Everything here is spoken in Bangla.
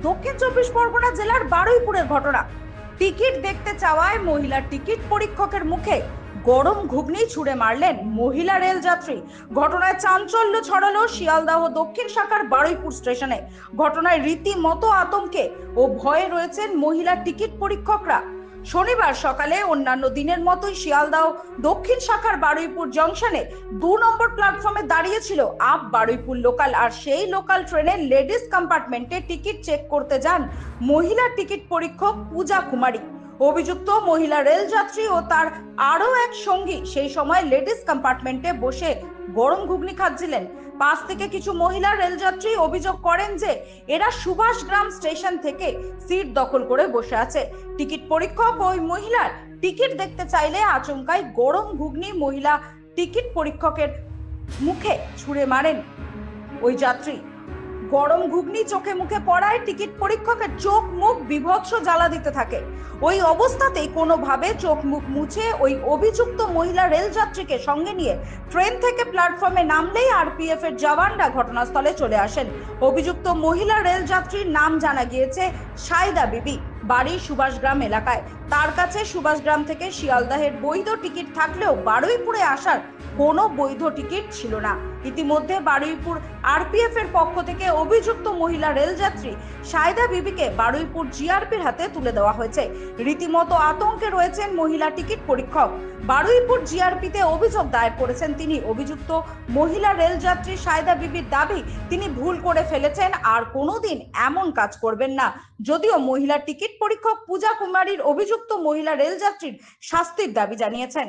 দক্ষিণ চব্বিশ পরগনা জেলার বারুইপুরের ঘটনা। টিকিট দেখতে চাওয়ায় মহিলার টিকিট পরীক্ষকের মুখে গরম ঘুগনি ছুঁড়ে মারলেন মহিলা রেল যাত্রী। ঘটনায় চাঞ্চল্য ছড়ালো শিয়ালদাহ দক্ষিণ শাখার বারুইপুর স্টেশনে। ঘটনায় রীতিমতো আতঙ্কে ও ভয়ে রয়েছেন মহিলা টিকিট পরীক্ষকরা। শনিবার সকালে অন্যান্য দিনের মতোই শিয়ালদাহ দক্ষিণ শাখার বারুইপুর জংশনে 2 নম্বর প্ল্যাটফর্মে দাঁড়িয়েছিল আপ বারুইপুর লোকাল। আর সেই লোকাল ট্রেনের লেডিস কম্পার্টমেন্টে টিকিট চেক করতে যান মহিলা টিকিট পরীক্ষক পূজা কুমারী। অভিযুক্ত মহিলা রেল যাত্রী ও তার আরো এক সঙ্গী সেই সময় লেডিস কম্পার্টমেন্টে বসে গরম ঘুগনি খাচ্ছিলেন। পাশ থেকে কিছু মহিলা রেলযাত্রী অভিযোগ করেন যে এরা সুভাষগ্রাম স্টেশন থেকে সিট দখল করে বসে আছে। টিকিট পরীক্ষক ওই মহিলার টিকিট দেখতে চাইলে আচমকাই গরম ঘুগনি মহিলা টিকিট পরীক্ষকের মুখে ছুঁড়ে মারেন ওই যাত্রী। গরম ঘুগনি চোখে মুখে পড়ায় টিকিট পরীক্ষকের চোখ মুখ বিভৎস জ্বালা দিতে থাকে। ওই অবস্থাতেই কোনোভাবে চোখ মুখ মুছে ওই অভিযুক্ত মহিলা রেল যাত্রীকে সঙ্গে নিয়ে ট্রেন থেকে প্ল্যাটফর্মে নামলেই আরপিএফ এর জওয়ানরা ঘটনাস্থলে চলে আসেন। অভিযুক্ত মহিলা রেল যাত্রীর নাম জানা গিয়েছে সাইদা বিবি, বাড়ি সুভাষগ্রাম এলাকায়। তার কাছে সুভাষগ্রাম থেকে শিয়ালদাহের বৈধ টিকিট থাকলেও বারুইপুরে আসার কোনো বৈধ টিকিট ছিল না। ইতিমধ্যে বারুইপুর আরপিএফ এর পক্ষ থেকে অভিযুক্ত মহিলা রেলযাত্রী সাইদা বিবিকে বারুইপুর জিআরপির হাতে তুলে দেওয়া হয়েছে। রীতিমতো আতঙ্কে রয়েছেন মহিলা টিকিট পরীক্ষক। বারুইপুর জিআরপিতে অভিযোগ দায়ের করেছেন তিনি। অভিযুক্ত মহিলা রেলযাত্রী সাইদা বিবির দাবি তিনি ভুল করে ফেলেছেন, আর কোনোদিন এমন কাজ করবেন না। যদিও মহিলা টিকিট পরীক্ষক পূজা কুমারীর অভিযুক্ত মহিলা রেলযাত্রীর শাস্তির দাবি জানিয়েছেন।